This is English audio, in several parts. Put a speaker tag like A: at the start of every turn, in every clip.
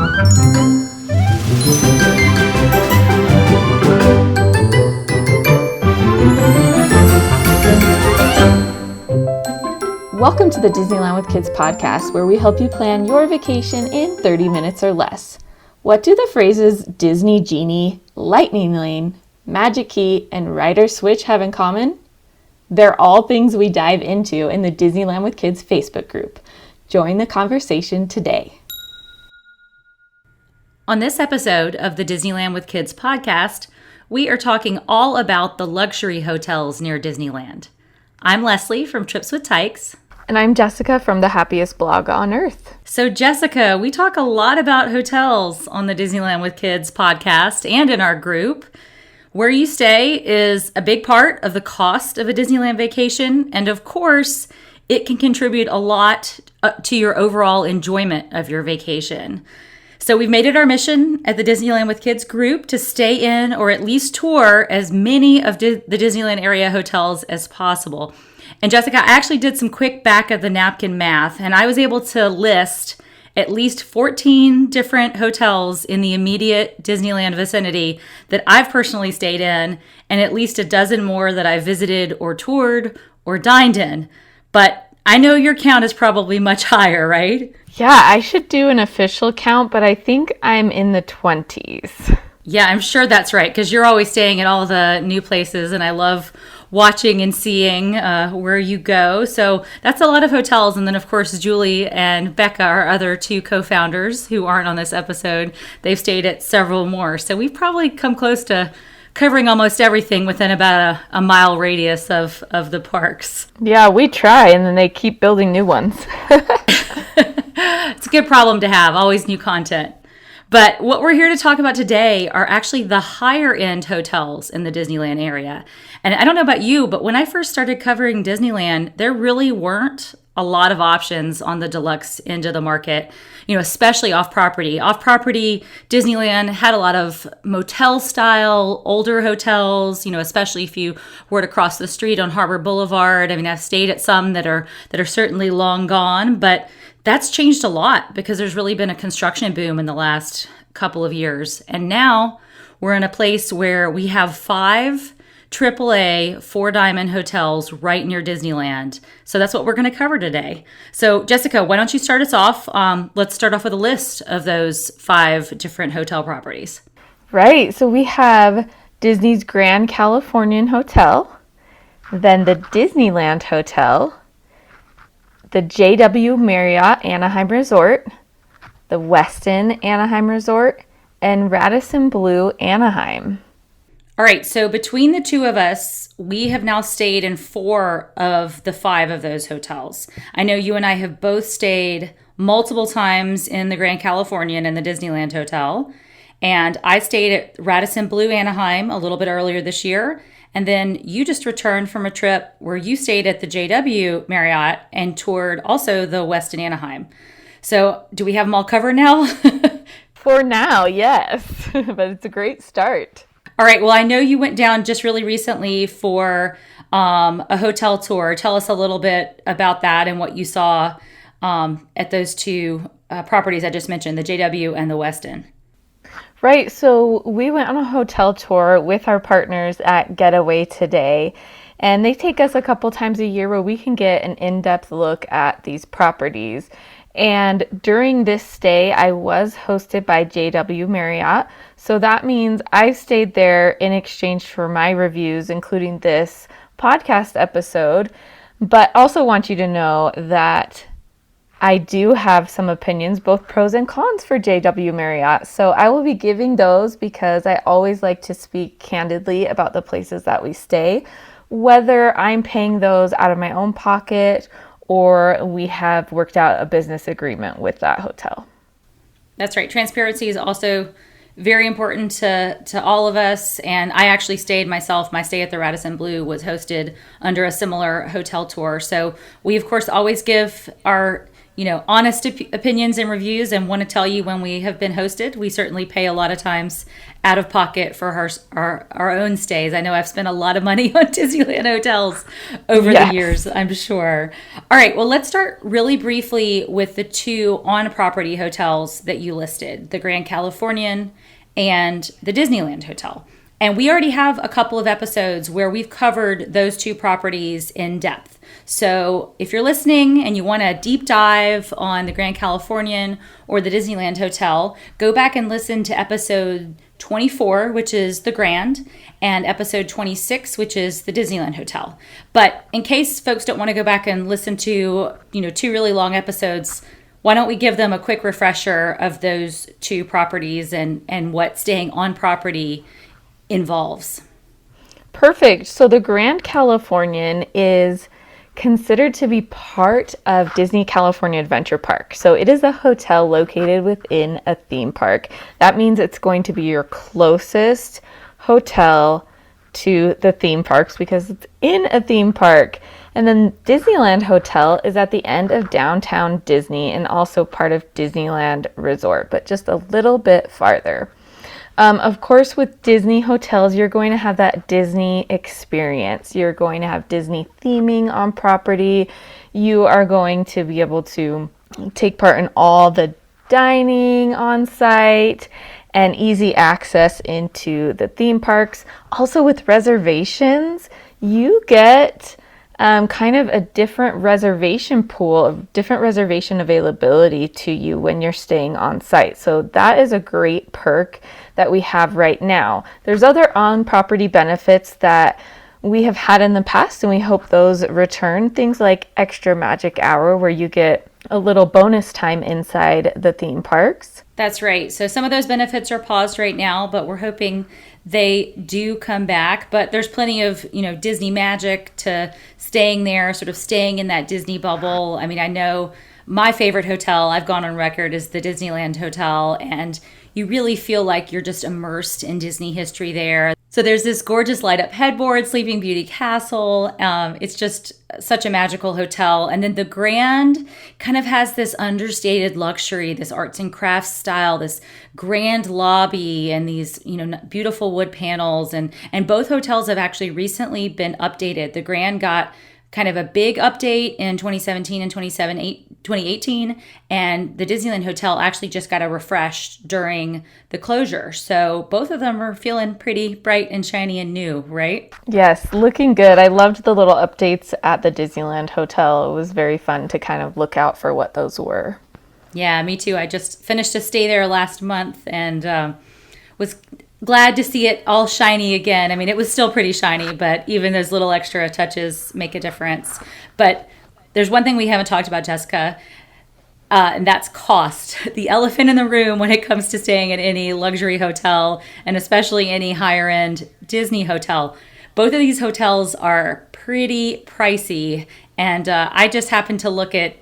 A: Welcome to the Disneyland with Kids podcast, where we help you plan your vacation in 30 minutes or less. What do the phrases Disney Genie, Lightning Lane, Magic Key, and Rider Switch have in common? They're all things we dive into in the Disneyland with Kids Facebook group. Join the conversation today.
B: On this episode of the Disneyland with Kids podcast, we are talking all about the luxury hotels near Disneyland. I'm Leslie from Trips with Tykes.
A: And I'm Jessica from the happiest blog on earth.
B: So Jessica, we talk a lot about hotels on the Disneyland with Kids podcast and in our group. Where you stay is a big part of the cost of a Disneyland vacation. And of course, it can contribute a lot to your overall enjoyment of your vacation. So we've made it our mission at the Disneyland with Kids group to stay in or at least tour as many of the Disneyland area hotels as possible. And Jessica, I actually did some quick back of the napkin math, and I was able to list at least 14 different hotels in the immediate Disneyland vicinity that I've personally stayed in, and at least a dozen more that I visited or toured or dined in. But I know your count is probably much higher, right?
A: Yeah, I should do an official count, but I think I'm in the 20s.
B: Yeah, I'm sure that's right, because you're always staying at all the new places, and I love watching and seeing where you go. So that's a lot of hotels. And then, of course, Julie and Becca, our other two co-founders who aren't on this episode, they've stayed at several more. So we've probably come close to covering almost everything within about a mile radius of the parks.
A: Yeah, we try, and then they keep building new ones.
B: It's a good problem to have, always new content. But what we're here to talk about today are actually the higher end hotels in the Disneyland area. And I don't know about you, but when I first started covering Disneyland, there really weren't a lot of options on the deluxe end of the market, especially off-property. Off-property, Disneyland had a lot of motel-style, older hotels, especially if you were to cross the street on Harbor Boulevard. I mean, I've stayed at some that are certainly long gone, but that's changed a lot because there's really been a construction boom in the last couple of years. And now we're in a place where we have 5 AAA 4-diamond hotels right near Disneyland. So that's what we're going to cover today. So Jessica, why don't you start us off? Let's start off with a list of those 5 different hotel properties.
A: Right. So we have Disney's Grand Californian Hotel, then the Disneyland Hotel, the JW Marriott Anaheim Resort, the Westin Anaheim Resort, and Radisson Blu Anaheim.
B: All right, so between the two of us, we have now stayed in 4 of the 5 of those hotels. I know you and I have both stayed multiple times in the Grand Californian and the Disneyland Hotel. And I stayed at Radisson Blu Anaheim a little bit earlier this year. And then you just returned from a trip where you stayed at the JW Marriott and toured also the Westin Anaheim. So do we have them all covered now?
A: For now, yes. But it's a great start.
B: All right. Well, I know you went down just really recently for a hotel tour. Tell us a little bit about that and what you saw at those 2 properties I just mentioned, the JW and the Westin.
A: Right. So we went on a hotel tour with our partners at Getaway Today, and they take us a couple times a year where we can get an in-depth look at these properties. And during this stay, I was hosted by JW Marriott. So that means I stayed there in exchange for my reviews, including this podcast episode. But also want you to know that I do have some opinions, both pros and cons for JW Marriott. So I will be giving those because I always like to speak candidly about the places that we stay, whether I'm paying those out of my own pocket or we have worked out a business agreement with that hotel.
B: That's right. Transparency is also very important to all of us. And I actually stayed myself. My stay at the Radisson Blu was hosted under a similar hotel tour. So we, of course, always give our honest opinions and reviews and want to tell you when we have been hosted. We certainly pay a lot of times out of pocket for our own stays. I know I've spent a lot of money on Disneyland hotels over the
A: Yes.
B: years, I'm sure. All right, well, let's start really briefly with the two on-property hotels that you listed, the Grand Californian and the Disneyland Hotel. And we already have a couple of episodes where we've covered those two properties in depth. So if you're listening and you want a deep dive on the Grand Californian or the Disneyland Hotel, go back and listen to episode 24, which is the Grand, and episode 26, which is the Disneyland Hotel. But in case folks don't want to go back and listen to, two really long episodes, why don't we give them a quick refresher of those two properties and what staying on property involves?
A: Perfect. So the Grand Californian is considered to be part of Disney California Adventure Park. So it is a hotel located within a theme park. That means it's going to be your closest hotel to the theme parks because it's in a theme park. And then Disneyland Hotel is at the end of downtown Disney and also part of Disneyland Resort, but just a little bit farther. Of course, with Disney hotels, you're going to have that Disney experience. You're going to have Disney theming on property. You are going to be able to take part in all the dining on site and easy access into the theme parks. Also, with reservations, you get kind of a different reservation pool, of different reservation availability to you when you're staying on site. So that is a great perk that we have right now. There's other on-property benefits that we have had in the past, and we hope those return. Things like extra magic hour, where you get a little bonus time inside the theme parks.
B: That's right. So some of those benefits are paused right now, but we're hoping they do come back. But there's plenty of, Disney magic to staying there, sort of staying in that Disney bubble. I mean, I know my favorite hotel, I've gone on record, is the Disneyland Hotel, and you really feel like you're just immersed in Disney history there. So there's this gorgeous light up headboard, Sleeping Beauty Castle. It's just such a magical hotel. And then the Grand kind of has this understated luxury, this arts and crafts style, this grand lobby and these, beautiful wood panels. And both hotels have actually recently been updated. The Grand got kind of a big update in 2017 and 2018, and the Disneyland Hotel actually just got a refresh during the closure. So both of them are feeling pretty bright and shiny and new, right?
A: Yes, looking good. I loved the little updates at the Disneyland Hotel. It was very fun to kind of look out for what those were.
B: Yeah, me too. I just finished a stay there last month and was glad to see it all shiny again. I mean, it was still pretty shiny, but even those little extra touches make a difference. But there's one thing we haven't talked about, Jessica, and that's cost. The elephant in the room when it comes to staying at any luxury hotel, and especially any higher end Disney hotel. Both of these hotels are pretty pricey, and I just happened to look at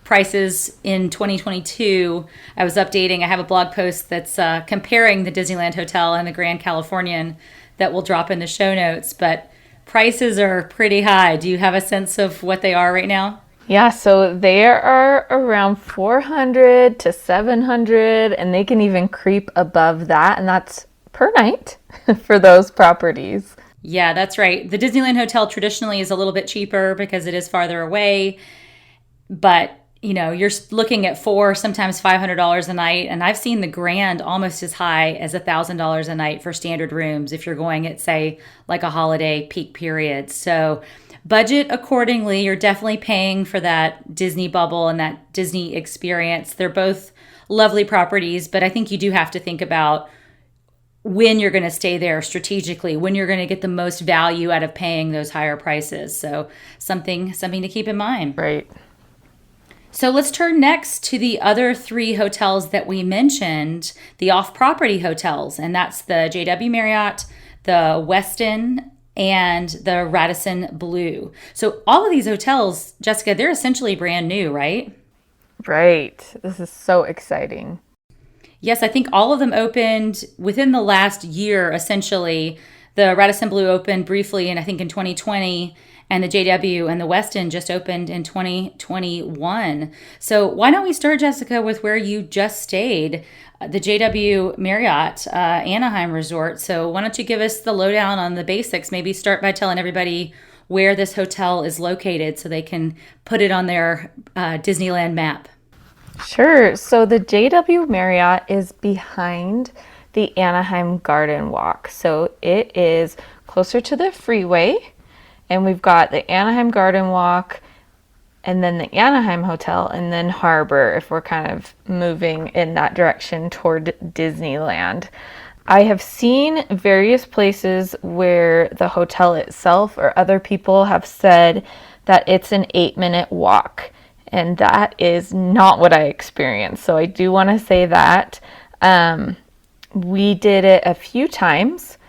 B: prices in 2022. I was updating. I have a blog post that's comparing the Disneyland Hotel and the Grand Californian that will drop in the show notes, but prices are pretty high. Do you have a sense of what they are right now?
A: Yeah, so they are around 400 to 700, and they can even creep above that, and that's per night for those properties.
B: Yeah, that's right. The Disneyland Hotel traditionally is a little bit cheaper because it is farther away, but you're looking at sometimes $500 a night. And I've seen the Grand almost as high as $1,000 a night for standard rooms if you're going at, say, like a holiday peak period. So budget accordingly. You're definitely paying for that Disney bubble and that Disney experience. They're both lovely properties, but I think you do have to think about when you're going to stay there strategically, when you're going to get the most value out of paying those higher prices. So something to keep in mind.
A: Right.
B: So let's turn next to the other three hotels that we mentioned, the off-property hotels, and that's the JW Marriott, the Westin, and the Radisson Blu. So all of these hotels, Jessica, they're essentially brand new, right?
A: Right. This is so exciting.
B: Yes, I think all of them opened within the last year, essentially. The Radisson Blu opened briefly, and I think in 2020, and the JW and the Westin just opened in 2021. So why don't we start, Jessica, with where you just stayed, the JW Marriott Anaheim Resort. So why don't you give us the lowdown on the basics? Maybe start by telling everybody where this hotel is located so they can put it on their Disneyland map.
A: Sure. So the JW Marriott is behind the Anaheim Garden Walk. So it is closer to the freeway, and we've got the Anaheim Garden Walk and then the Anaheim Hotel and then Harbor if we're kind of moving in that direction toward Disneyland. I have seen various places where the hotel itself or other people have said that it's an 8-minute walk, and that is not what I experienced. So I do want to say that. We did it a few times,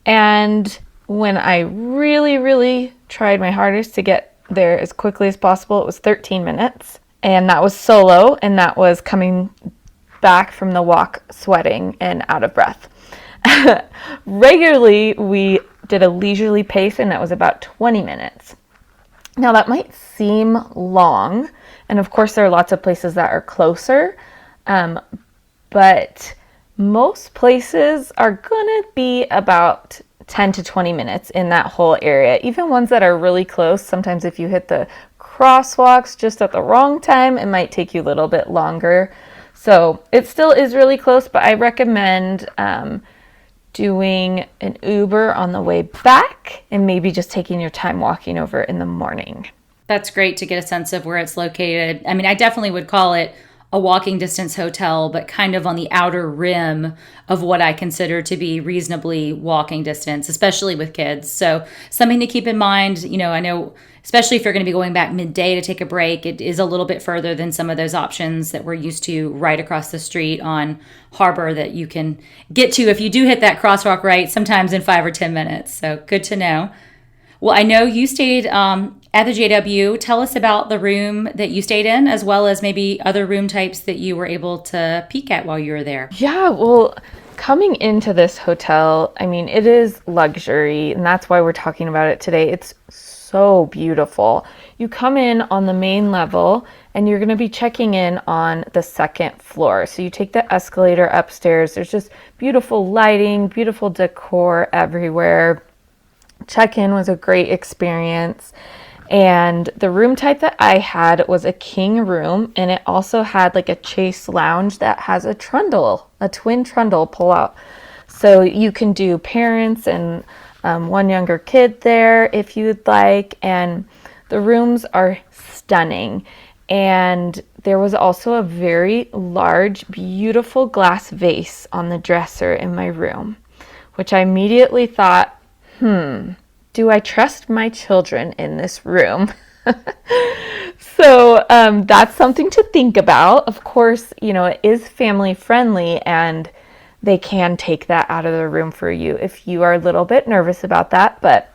A: and when I really, really tried my hardest to get there as quickly as possible, it was 13 minutes, and that was solo, and that was coming back from the walk sweating and out of breath. Regularly, we did a leisurely pace, and that was about 20 minutes. Now, that might seem long, and of course, there are lots of places that are closer, but most places are gonna be about 10 to 20 minutes in that whole area. Even ones that are really close, sometimes if you hit the crosswalks just at the wrong time, it might take you a little bit longer. So it still is really close, but I recommend doing an Uber on the way back and maybe just taking your time walking over in the morning.
B: That's great to get a sense of where it's located. I mean, I definitely would call it a walking distance hotel, but kind of on the outer rim of what I consider to be reasonably walking distance, especially with kids. So something to keep in mind, I know, especially if you're going to be going back midday to take a break, it is a little bit further than some of those options that we're used to right across the street on Harbor that you can get to if you do hit that crosswalk right, sometimes in 5 or 10 minutes. So good to know. Well, I know you stayed at the JW. Tell us about the room that you stayed in, as well as maybe other room types that you were able to peek at while you were there.
A: Yeah, well, coming into this hotel, I mean, it is luxury, and that's why we're talking about it today. It's so beautiful. You come in on the main level, and you're going to be checking in on the second floor. So you take the escalator upstairs. There's just beautiful lighting, beautiful decor everywhere. Check-in was a great experience. And the room type that I had was a king room, and it also had like a chase lounge that has a trundle, a twin trundle pull out. So you can do parents and one younger kid there if you'd like. And the rooms are stunning. And there was also a very large, beautiful glass vase on the dresser in my room, which I immediately thought, do I trust my children in this room? So that's something to think about. Of course, it is family friendly, and they can take that out of the room for you if you are a little bit nervous about that. But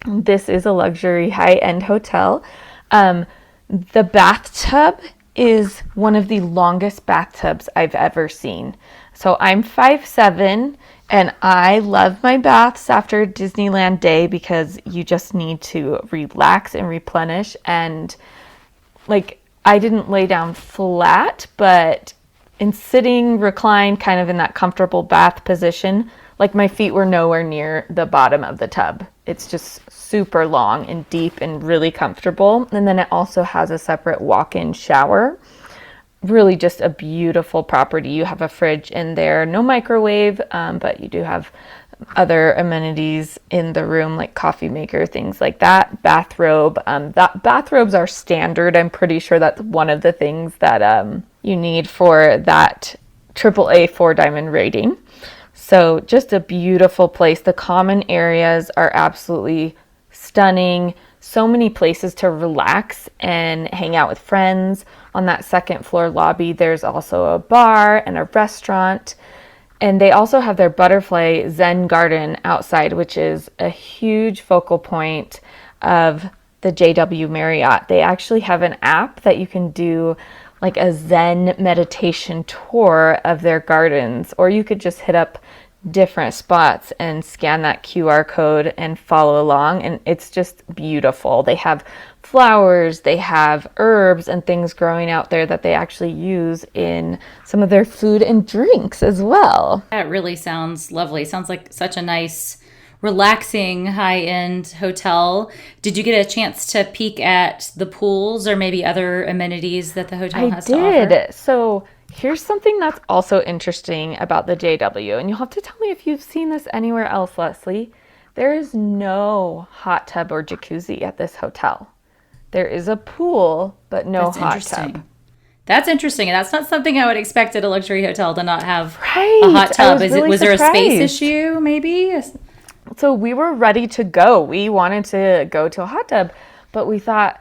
A: this is a luxury high-end hotel. The bathtub is one of the longest bathtubs I've ever seen. So I'm 5'7", and I love my baths after Disneyland day because you just need to relax and replenish. And I didn't lay down flat, but in sitting reclined kind of in that comfortable bath position, my feet were nowhere near the bottom of the tub. It's just super long and deep and really comfortable. And then it also has a separate walk-in shower. Really just a beautiful property. You have a fridge in there, no microwave, but you do have other amenities in the room like coffee maker, things like that. Bathrobe. Bathrobes are standard. I'm pretty sure that's one of the things that you need for that AAA 4-diamond rating. So just a beautiful place. The common areas are absolutely stunning. So many places to relax and hang out with friends. On that second floor lobby, there's also a bar and a restaurant. And they also have their butterfly Zen garden outside, which is a huge focal point of the JW Marriott. They actually have an app that you can do a Zen meditation tour of their gardens, or you could just hit up different spots and scan that QR code and follow along. And it's just beautiful. They have flowers, they have herbs and things growing out there that they actually use in some of their food and drinks as well.
B: That really sounds lovely. Sounds like such a nice, relaxing, high-end hotel. Did you get a chance to peek at the pools or maybe other amenities that the hotel
A: I
B: has to offer?
A: did. So here's something that's also interesting about the JW, and you'll have to tell me if you've seen this anywhere else, Leslie. There is no hot tub or jacuzzi at this hotel. There is a pool, but no
B: That's
A: hot
B: interesting.
A: tub.
B: That's interesting. And that's not something I would expect at a luxury hotel to not have a
A: Right.
B: hot
A: I
B: tub.
A: was
B: Is it,
A: really
B: was there a space
A: surprised.
B: issue maybe?
A: So we were ready to go. We wanted to go to a hot tub, but we thought,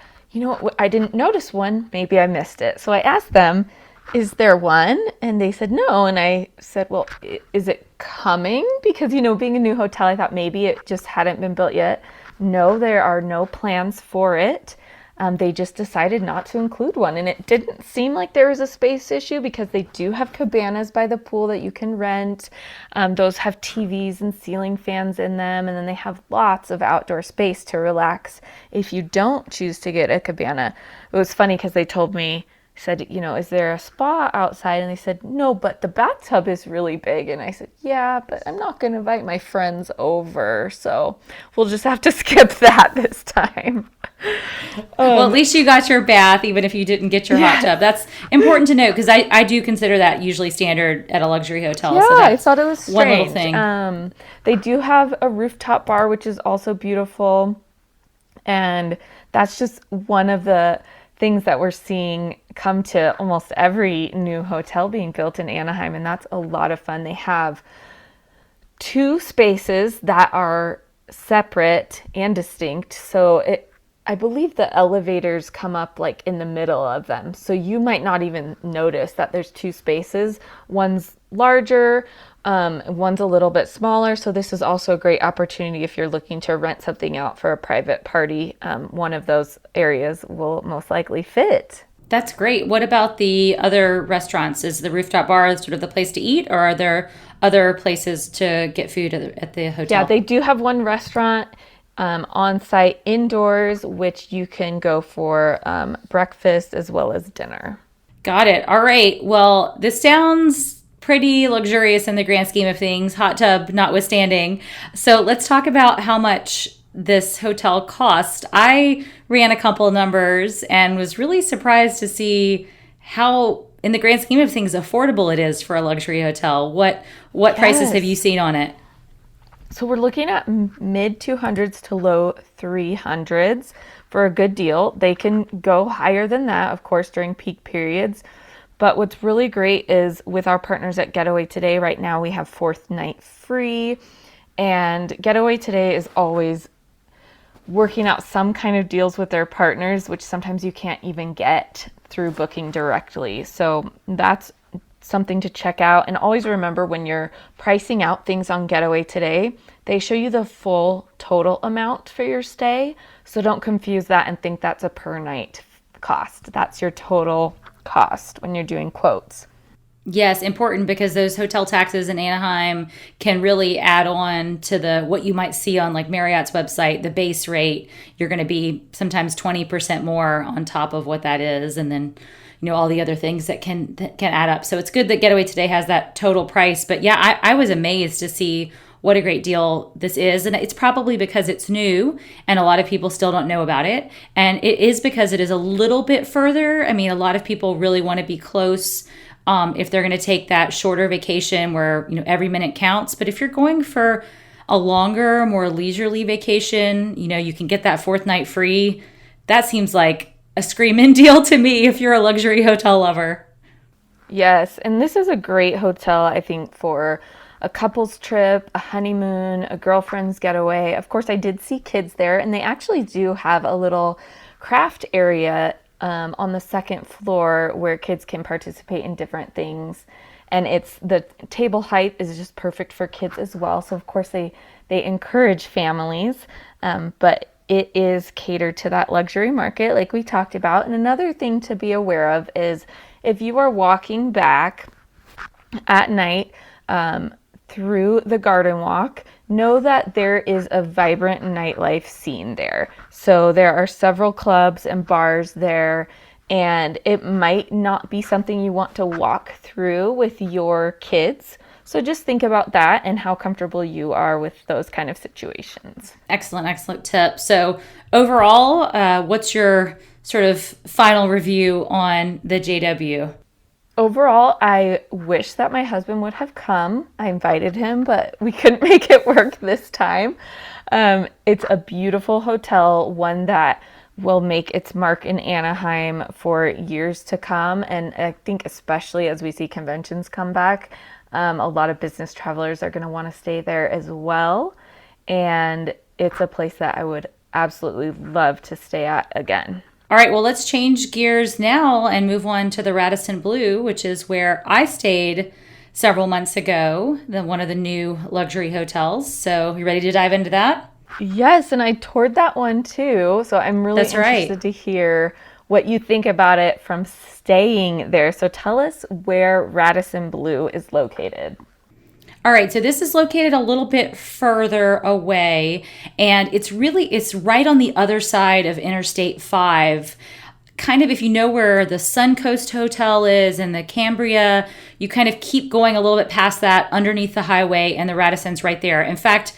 A: I didn't notice one. Maybe I missed it. So I asked them, is there one? And they said no. And I said, well, is it coming? Because, being a new hotel, I thought maybe it just hadn't been built yet. No, there are no plans for it. They just decided not to include one. And it didn't seem like there was a space issue because they do have cabanas by the pool that you can rent. Those have TVs and ceiling fans in them. And then they have lots of outdoor space to relax if you don't choose to get a cabana. It was funny because they told me, said, is there a spa outside? And they said, no, but the bathtub is really big. And I said, yeah, but I'm not going to invite my friends over. So we'll just have to skip that this time.
B: Well, at least you got your bath, even if you didn't get your hot tub. That's important to note because I do consider that usually standard at a luxury hotel.
A: Yeah,
B: So
A: I
B: that's
A: thought it was strange.
B: one little thing.
A: They do have a rooftop bar, which is also beautiful. And that's just one of the things that we're seeing come to almost every new hotel being built in Anaheim. And that's a lot of fun. They have two spaces that are separate and distinct. So I believe the elevators come up like in the middle of them. So you might not even notice that there's two spaces. One's larger, one's a little bit smaller. So this is also a great opportunity if you're looking to rent something out for a private party. One of those areas will most likely fit.
B: That's great. What about the other restaurants? Is the rooftop bar sort of the place to eat, or are there other places to get food at the hotel?
A: Yeah, they do have one restaurant on site indoors, which you can go for breakfast as well as dinner.
B: Got it. All right. Well, this sounds pretty luxurious in the grand scheme of things, hot tub notwithstanding. So let's talk about how much this hotel cost. I ran a couple of numbers and was really surprised to see how, in the grand scheme of things, affordable it is for a luxury hotel. What prices have you seen on it?
A: So we're looking at mid 200s to low 300s for a good deal. They can go higher than that, of course, during peak periods. But what's really great is with our partners at Getaway Today, right now we have fourth night free. And Getaway Today is always working out some kind of deals with their partners, which sometimes you can't even get through booking directly. So that's something to check out. And always remember, when you're pricing out things on Getaway Today, they show you the full total amount for your stay. So don't confuse that and think that's a per night cost. That's your total cost when you're doing quotes.
B: Yes, important, because those hotel taxes in Anaheim can really add on to the what you might see on like Marriott's website, the base rate. You're going to be sometimes 20% more on top of what that is, and then all the other things that can add up. So it's good that Getaway Today has that total price. But yeah, I was amazed to see what a great deal this is. And it's probably because it's new and a lot of people still don't know about it. And it is because it is a little bit further. I mean, a lot of people really want to be close if they're going to take that shorter vacation where, every minute counts. But if you're going for a longer, more leisurely vacation, you can get that fourth night free. That seems like a screaming deal to me if you're a luxury hotel lover.
A: Yes, and this is a great hotel, I think, for a couple's trip, a honeymoon, a girlfriend's getaway. Of course, I did see kids there, and they actually do have a little craft area on the second floor where kids can participate in different things. And the table height is just perfect for kids as well. So of course they encourage families, but it is catered to that luxury market like we talked about. And another thing to be aware of is if you are walking back at night through the garden walk, know that there is a vibrant nightlife scene there. So there are several clubs and bars there, and it might not be something you want to walk through with your kids. So just think about that and how comfortable you are with those kind of situations.
B: Excellent, excellent tip. So overall, what's your sort of final review on the JW?
A: Overall, I wish that my husband would have come. I invited him, but we couldn't make it work this time. It's a beautiful hotel, one that will make its mark in Anaheim for years to come. And I think especially as we see conventions come back, a lot of business travelers are going to want to stay there as well. And it's a place that I would absolutely love to stay at again.
B: All right, well, let's change gears now and move on to the Radisson Blu, which is where I stayed several months ago, one of the new luxury hotels. So you ready to dive into that?
A: Yes, and I toured that one too. So I'm really interested to hear what you think about it from staying there. So tell us where Radisson Blu is located.
B: All right, so this is located a little bit further away, and it's right on the other side of Interstate 5. Kind of if you know where the Suncoast Hotel is and the Cambria, you kind of keep going a little bit past that underneath the highway, and the Radisson's right there. In fact,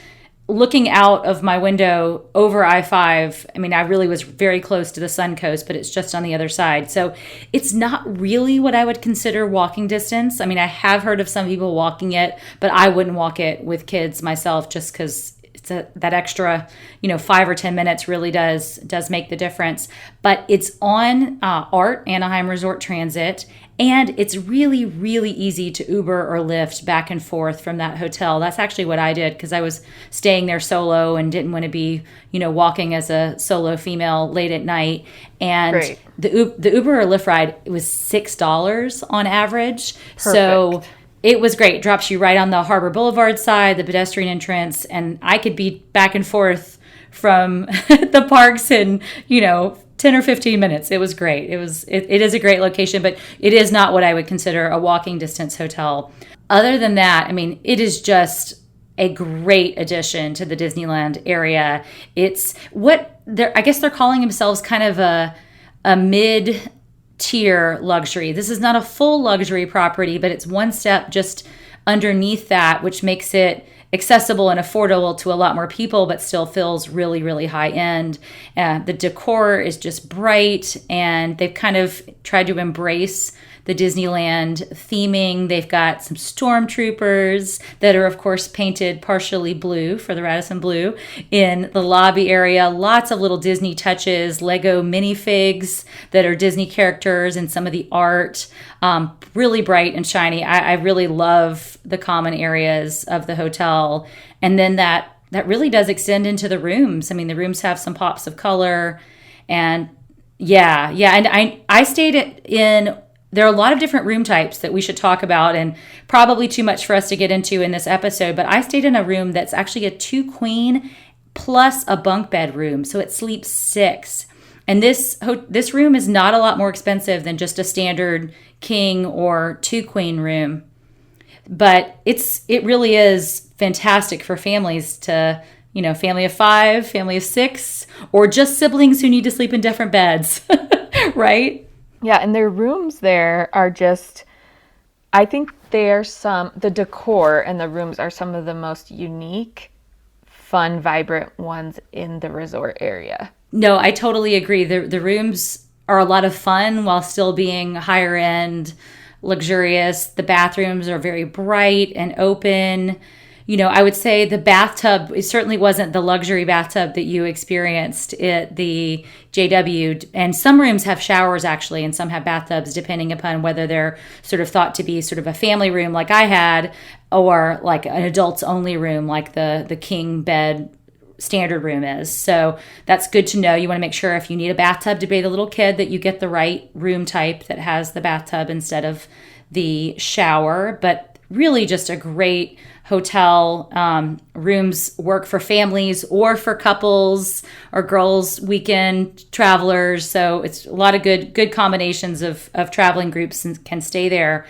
B: looking out of my window over I-5, I mean, I really was very close to the Suncoast, but it's just on the other side. So it's not really what I would consider walking distance. I mean, I have heard of some people walking it, but I wouldn't walk it with kids myself just because it's that extra, 5 or 10 minutes really does make the difference. But it's on ART, Anaheim Resort Transit, and it's really, really easy to Uber or Lyft back and forth from that hotel. That's actually what I did because I was staying there solo and didn't want to be, walking as a solo female late at night. And
A: Great.
B: the Uber or Lyft ride, it was $6 on average.
A: Perfect.
B: So it was great. It drops you right on the Harbor Boulevard side, the pedestrian entrance, and I could be back and forth from the parks in, 10 or 15 minutes. It was great. It is a great location, but it is not what I would consider a walking distance hotel. Other than that, I mean, it is just a great addition to the Disneyland area. It's I guess they're calling themselves kind of a mid-tier luxury. This is not a full luxury property, but it's one step just underneath that, which makes it accessible and affordable to a lot more people, but still feels really, really high end. The decor is just bright, and they've kind of tried to embrace the Disneyland theming. They've got some stormtroopers that are, of course, painted partially blue for the Radisson Blu in the lobby area. Lots of little Disney touches, Lego minifigs that are Disney characters, and some of the art. Really bright and shiny. I really love the common areas of the hotel. And then that really does extend into the rooms. I mean, the rooms have some pops of color. And yeah. And I stayed in... There are a lot of different room types that we should talk about, and probably too much for us to get into in this episode, but I stayed in a room that's actually a 2-queen plus a bunk bed room, so it sleeps 6. And this room is not a lot more expensive than just a standard king or 2-queen room. But it really is fantastic for families to, family of 5, family of 6, or just siblings who need to sleep in different beds, right?
A: Yeah, and their rooms there are just, I think the decor and the rooms are some of the most unique, fun, vibrant ones in the resort area.
B: No, I totally agree. The rooms are a lot of fun while still being higher end, luxurious. The bathrooms are very bright and open. I would say the bathtub, it certainly wasn't the luxury bathtub that you experienced at the JW. And some rooms have showers, actually, and some have bathtubs, depending upon whether they're sort of thought to be sort of a family room like I had, or like an adults only room like the king bed standard room is. So that's good to know. You want to make sure if you need a bathtub to bathe a little kid that you get the right room type that has the bathtub instead of the shower. But really just a great hotel. Rooms work for families or for couples or girls, weekend travelers. So it's a lot of good combinations of traveling groups and can stay there.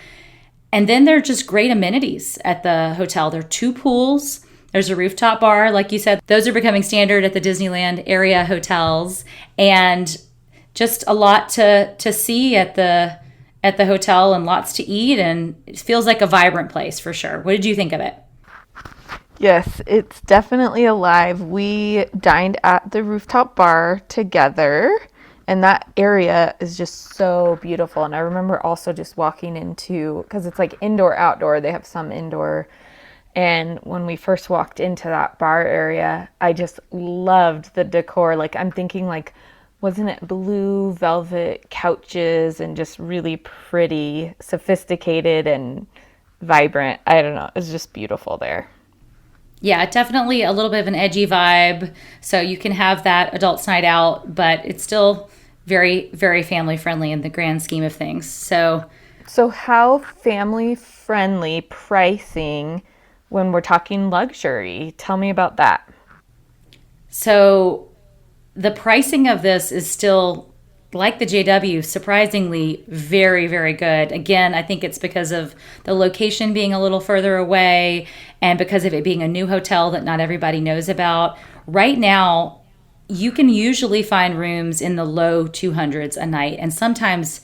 B: And then there are just great amenities at the hotel. There are two pools. There's a rooftop bar, like you said. Those are becoming standard at the Disneyland area hotels, and just a lot to see at the hotel, and lots to eat, and it feels like a vibrant place for sure. What did you think of it?
A: Yes, it's definitely alive. We dined at the rooftop bar together, and that area is just so beautiful. And I remember also just walking into, because it's like indoor, outdoor, they have some indoor. And when we first walked into that bar area, I just loved the decor. Like, I'm thinking, like, wasn't it blue velvet couches and just really pretty, sophisticated and vibrant? I don't know. It's just beautiful there.
B: Yeah, definitely a little bit of an edgy vibe. So you can have that adults night out, but it's still very, very family friendly in the grand scheme of things. So,
A: So, how family friendly pricing when we're talking luxury? Tell me about that.
B: so the pricing of this is still like the JW, surprisingly very, very good. Again, I think it's because of the location being a little further away and because of it being a new hotel that not everybody knows about. Right now, you can usually find rooms in the low 200s a night and sometimes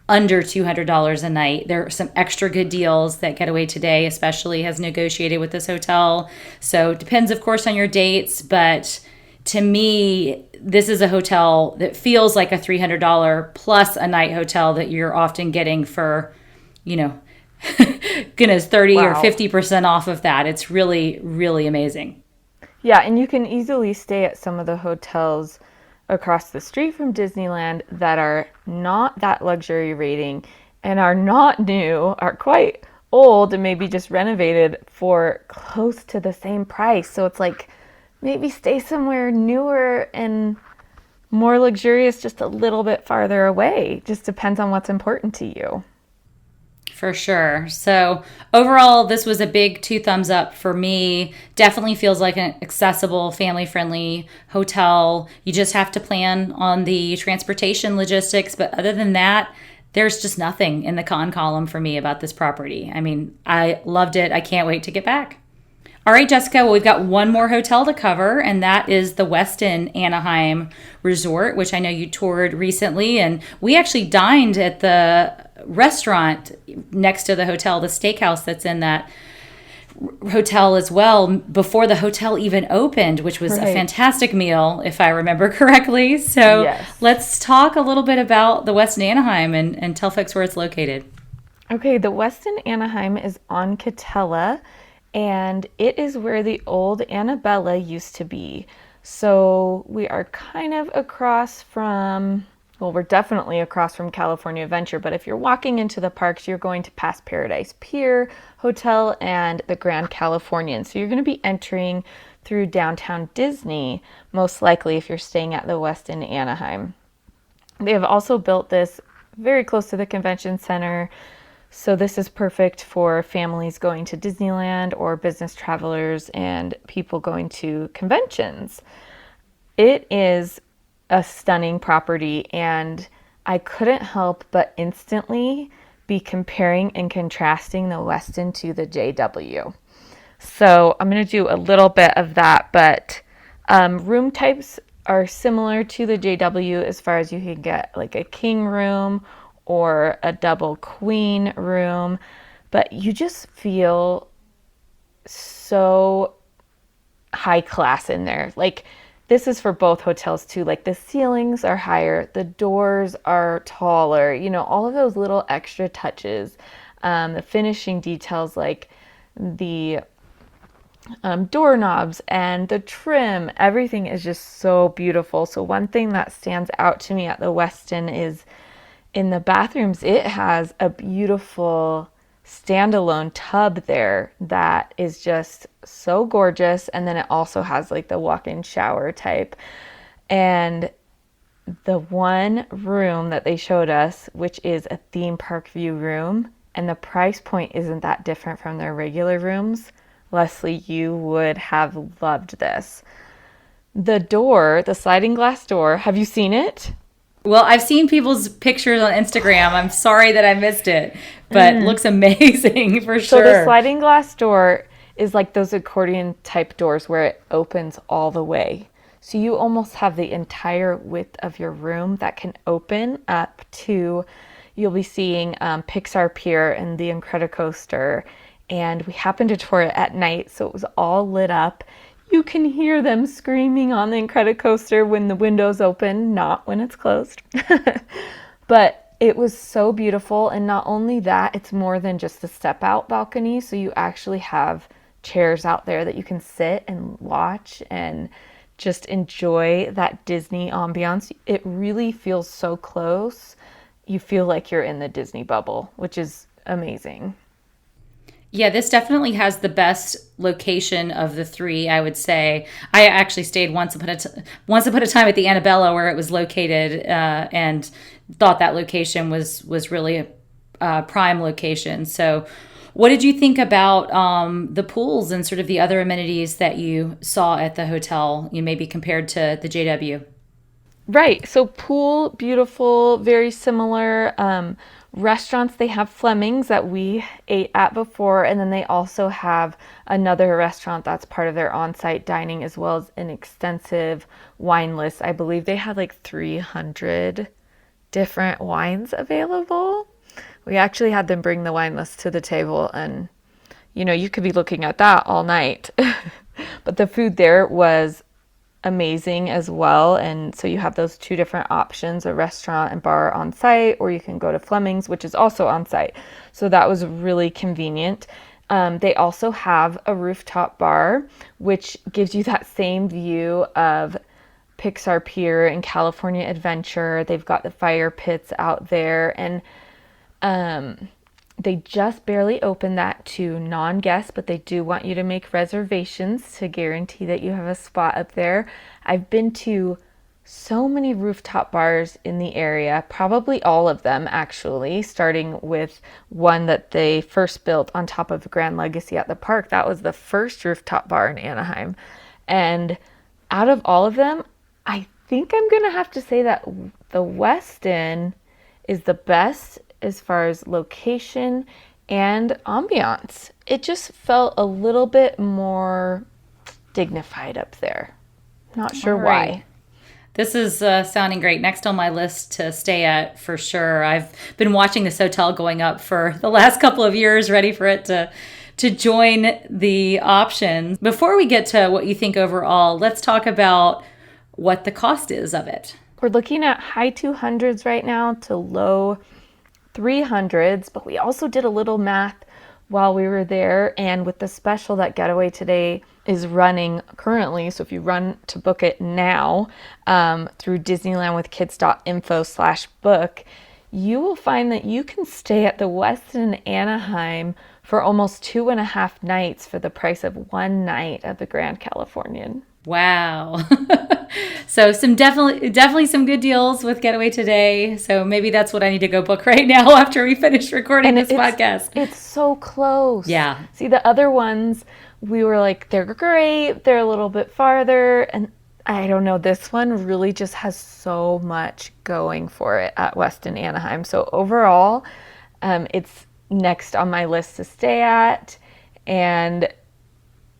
B: under $200 a night. There are some extra good deals that Getaway Today especially has negotiated with this hotel. So it depends, of course, on your dates, but to me, this is a hotel that feels like a $300 plus a night hotel that you're often getting for, you know, goodness, 30 or
A: Wow.
B: 50% off of that. It's really, really amazing.
A: Yeah, and you can easily stay at some of the hotels across the street from Disneyland that are not that luxury rating and are not new, are quite old and maybe just renovated for close to the same price. So it's like maybe stay somewhere newer and more luxurious just a little bit farther away. Just depends on what's important to you.
B: For sure. So overall, this was a big two thumbs up for me. Definitely feels like an accessible, family friendly hotel. You just have to plan on the transportation logistics. But other than that, there's just nothing in the con column for me about this property. I mean, I loved it. I can't wait to get back. All right, Jessica, well, we've got one more hotel to cover, and that is the Westin Anaheim Resort, which I know you toured recently. And we actually dined at the restaurant next to the hotel, the steakhouse that's in that hotel as well, before the hotel even opened, which was a
A: Right.
B: fantastic meal, if I remember correctly. So
A: Yes.
B: let's talk a little bit about the Westin Anaheim and tell folks where it's located.
A: Okay, the Westin Anaheim is on Catella, and it is where the old Annabella used to be. So we are kind of across from, well, we're definitely across from California Adventure, but if you're walking into the parks, you're going to pass Paradise Pier Hotel and the Grand Californian. So you're going to be entering through downtown Disney, most likely if you're staying at the Westin Anaheim. They have also built this very close to the convention center. So this is perfect for families going to Disneyland or business travelers and people going to conventions. It is a stunning property, and I couldn't help but instantly be comparing and contrasting the Westin to the JW. So I'm going to do a little bit of that, but room types are similar to the JW as far as you can get like a king room or a double queen room, but you just feel so high class in there. Like, this is for both hotels too. Like, the ceilings are higher, the doors are taller, all of those little extra touches, the finishing details like the doorknobs and the trim, everything is just so beautiful. So one thing that stands out to me at the Westin is in the bathrooms, it has a beautiful standalone tub there that is just so gorgeous. And then it also has like the walk-in shower type. And the one room that they showed us, which is a theme park view room, and the price point isn't that different from their regular rooms. Leslie, you would have loved this. The door, the sliding glass door, have you seen it?
B: Well, I've seen people's pictures on Instagram. I'm sorry that I missed it, but looks amazing for
A: So the
B: sure.
A: sliding glass door is like those accordion type doors where it opens all the way. So you almost have the entire width of your room that can open up to, you'll be seeing Pixar Pier and the Incredicoaster. And we happened to tour it at night, so it was all lit up. You can hear them screaming on the Incredicoaster when the windows open, not when it's closed. But it was so beautiful. And not only that, it's more than just a step out balcony. So you actually have chairs out there that you can sit and watch and just enjoy that Disney ambiance. It really feels so close. You feel like you're in the Disney bubble, which is amazing.
B: Yeah, this definitely has the best location of the three, I would say. I actually stayed once upon a time at the Annabella where it was located, and thought that location was really a prime location. So, what did you think about the pools and sort of the other amenities that you saw at the hotel? You maybe compared to the JW.
A: Right. So pool, beautiful, very similar. Restaurants, they have Fleming's that we ate at before, and then they also have another restaurant that's part of their on-site dining as well as an extensive wine list. I believe they had like 300 different wines available. We actually had them bring the wine list to the table, and you could be looking at that all night. But the food there was amazing as well. And so you have those two different options, a restaurant and bar on site, or you can go to Fleming's, which is also on site. So that was really convenient. They also have a rooftop bar, which gives you that same view of Pixar Pier and California Adventure. They've got the fire pits out there, and they just barely opened that to non-guests, but they do want you to make reservations to guarantee that you have a spot up there. I've been to so many rooftop bars in the area, probably all of them actually, starting with one that they first built on top of Grand Legacy at the park. That was the first rooftop bar in Anaheim. And out of all of them, I think I'm going to have to say that the Westin is the best as far as location and ambiance. It just felt a little bit more dignified up there. Not sure why.
B: This is sounding great. Next on my list to stay at for sure. I've been watching this hotel going up for the last couple of years, ready for it to join the options. Before we get to what you think overall, let's talk about what the cost is of it.
A: We're looking at high 200s right now to low 300s, but we also did a little math while we were there, and with the special that Getaway Today is running currently, so if you run to book it now through disneylandwithkids.info/book, you will find that you can stay at the Westin Anaheim for almost 2.5 nights for the price of one night at the Grand Californian.
B: Wow. So definitely some good deals with Getaway Today. So maybe that's what I need to go book right now after we finish recording this podcast.
A: It's so close.
B: Yeah.
A: See, the other ones, we were like, they're great. They're a little bit farther. And I don't know, this one really just has so much going for it at Westin Anaheim. So overall, it's next on my list to stay at, and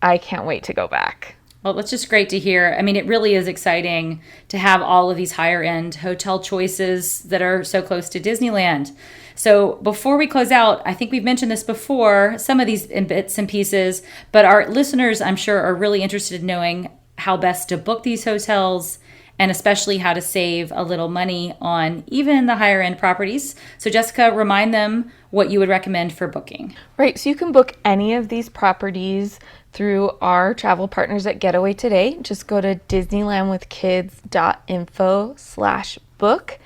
A: I can't wait to go back.
B: Well, it's just great to hear. I mean, it really is exciting to have all of these higher end hotel choices that are so close to Disneyland. So before we close out, I think we've mentioned this before, some of these in bits and pieces, but our listeners, I'm sure, are really interested in knowing how best to book these hotels and especially how to save a little money on even the higher end properties. So Jessica, remind them what you would recommend for booking.
A: Right, so you can book any of these properties through our travel partners at Getaway Today. Just go to disneylandwithkids.info/book.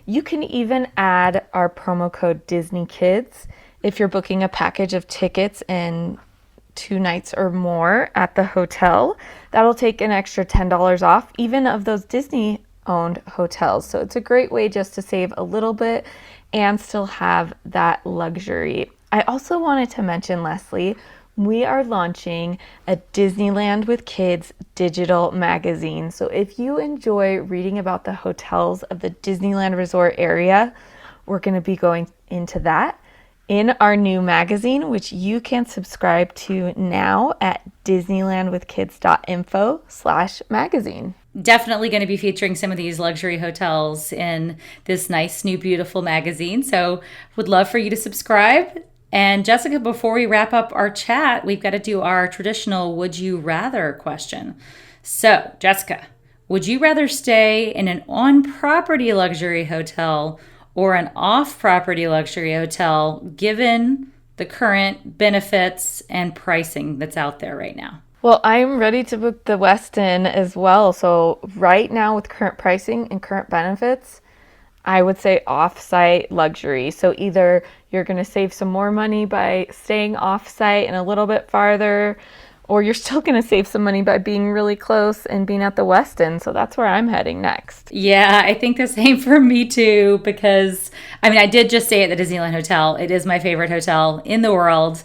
A: You can even add our promo code DisneyKids if you're booking a package of tickets and 2 nights or more at the hotel. That'll take an extra $10 off, even of those Disney owned hotels. So it's a great way just to save a little bit and still have that luxury. I also wanted to mention, Leslie, we are launching a Disneyland with Kids digital magazine. So if you enjoy reading about the hotels of the Disneyland Resort Area, we're going to be going into that in our new magazine, which you can subscribe to now at disneylandwithkids.info/magazine.
B: Definitely going to be featuring some of these luxury hotels in this nice, new, beautiful magazine. So would love for you to subscribe. And Jessica, before we wrap up our chat, we've got to do our traditional would you rather question. So, Jessica, would you rather stay in an on-property luxury hotel or an off-property luxury hotel given the current benefits and pricing that's out there right now?
A: Well, I'm ready to book the Westin as well. So right now with current pricing and current benefits, I would say off-site luxury. So either you're going to save some more money by staying off-site and a little bit farther, or you're still going to save some money by being really close and being at the Westin. So that's where I'm heading next.
B: Yeah, I think the same for me too, because I did just stay at the Disneyland Hotel. It is my favorite hotel in the world.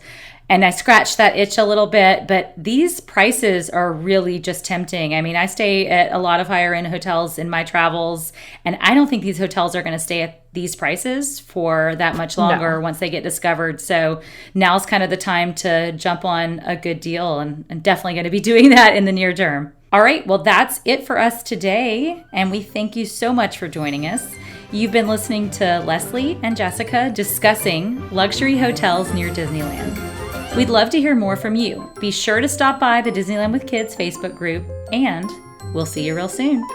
B: And I scratched that itch a little bit, but these prices are really just tempting. I stay at a lot of higher end hotels in my travels, and I don't think these hotels are going to stay at these prices for that much longer once they get discovered. So now's kind of the time to jump on a good deal, and definitely going to be doing that in the near term. All right, well, that's it for us today, and we thank you so much for joining us. You've been listening to Leslie and Jessica discussing luxury hotels near Disneyland. We'd love to hear more from you. Be sure to stop by the Disneyland with Kids Facebook group, and we'll see you real soon.